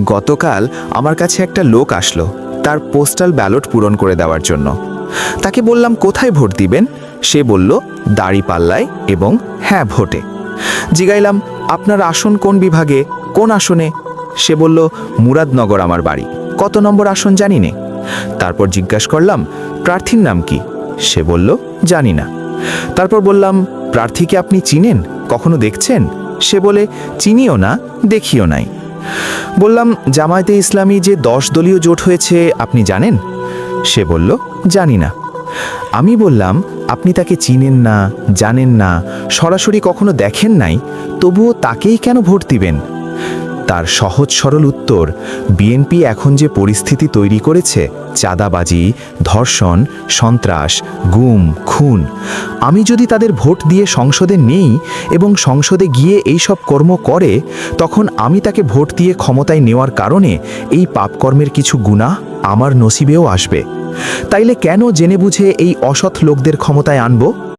গতকাল আমার কাছে একটা লোক আসলো তার পোস্টাল ব্যালট পূরণ করে দেওয়ার জন্য। তাকে বললাম কোথায় ভোট দিবেন। সে বলল দাঁড়িপাল্লায় এবং হ্যাঁ ভোটে। জিগাইলাম আপনার আসন কোন বিভাগে, কোন আসনে। সে বলল মুরাদনগর আমার বাড়ি, কত নম্বর আসন জানি নে। তারপর জিজ্ঞাসা করলাম প্রার্থীর নাম কি। সে বলল জানি না। তারপর বললাম প্রার্থীকে আপনি চিনেন, কখনো দেখছেন। সে বলে চিনিও না, দেখিও নাই। বললাম জামায়াতে ইসলামী যে 10 দলীয় জোট হয়েছে আপনি জানেন। সে বলল জানি না। আমি বললাম আপনি তাকে চিনেন না, জানেন না, সরাসরি কখনো দেখেন নাই, তবুও তাকেই কেন ভোট দিবেন। তার সহজ সরল উত্তর, বিএনপি এখন যে পরিস্থিতি তৈরি করেছে, চাঁদাবাজি, ধর্ষণ, সন্ত্রাস, গুম, খুন, আমি যদি তাদের ভোট দিয়ে সংসদে নেই এবং সংসদে গিয়ে এই সব কর্ম করে, তখন আমি তাকে ভোট দিয়ে ক্ষমতায় নেওয়ার কারণে এই পাপকর্মের কিছু গুনাহ আমার নসিবেও আসবে। তাইলে কেন জেনে বুঝে এই অসৎ লোকদের ক্ষমতায় আনব।